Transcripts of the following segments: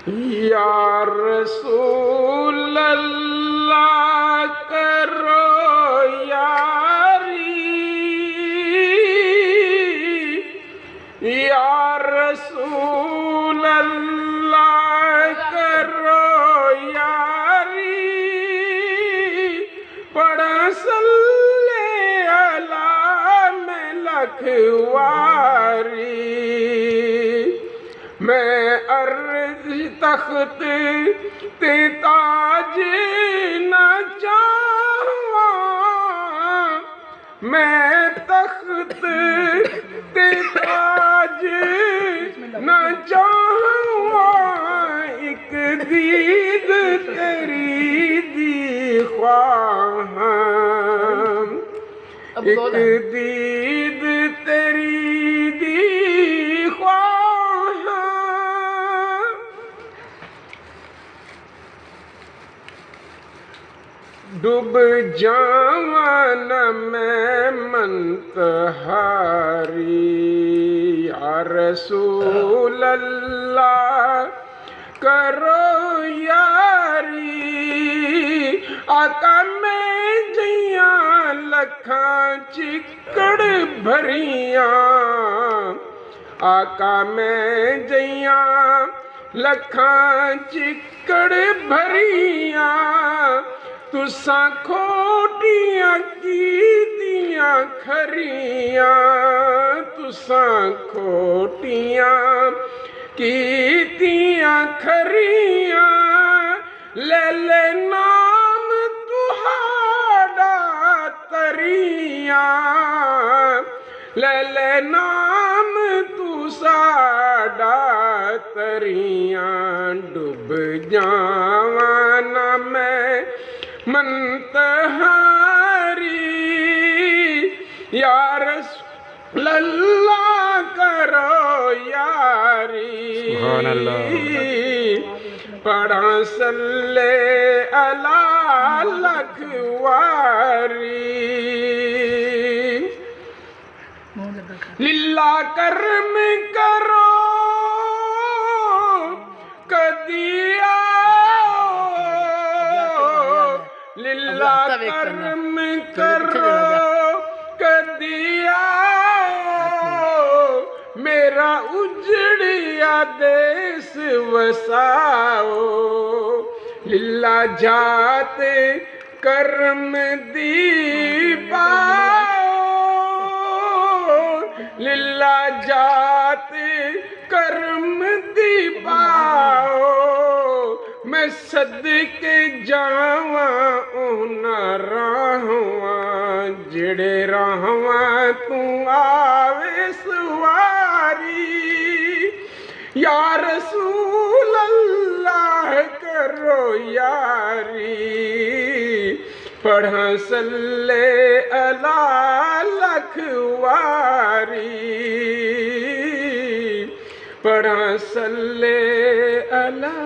या रसूल अल्लाह करो यारी, या रसूल अल्लाह करो यारी, पढ़ा सल्ले अला में लखवारी। मैं अर्ज़ तख्त ते ताज न चाहवा, मैं तख्त ते ताज न चाहवा, एक दीद तेरी दी ख्वाह, एक दीद तेरी दी ख्वाह। डूब जावा न मैं मनतहारी, या रसूल अल्लाह करो यारी। आका मैं जइया लखां चिकड़ भरिया, आका मैं जइया लखां चिकड़ भरिया, तुसां खोटियां कीतियां खरियां, तुसां खोटियां कीतियां खरियां, ले ले नाम तुहाडा तरियां, ले ले नाम तू साडा तरियां। डूब जावा ना मैं मनतहारी, या रसूल अल्लाह करो यारी, सुभान अल्लाह। पढ़ा सल्ले अला लखवारी। लिल्ला कर्म करो कदिया, लिल्ला कर्म करो कदिया, मेरा उजड़िया देश वसाओ। लिल्ला जाते कर्म दी पाओ, लिल्ला जाते कर्म दी पाओ। मैं सदके जावा उन्ना राहवा, जेड़े राहवा तू आवे सवारी, या रसूल अल्लाह करो यारी। पढ़ा सल्ले अला लखवारी, पढ़ा सल्ले अला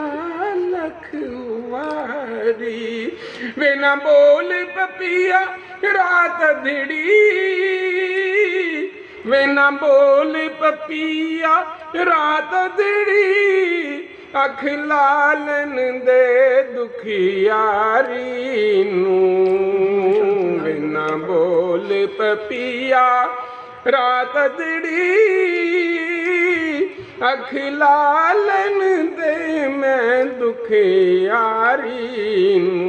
लखवारी। वे ना बोल पपिया रात धिड़ी, वे ना बोल पपिया रात धिड़ी, अख लालन दे दुखियारी नू। वे ना बोल पपिया रात धिड़ी, अख लालन दे मैं दुखियारी नू।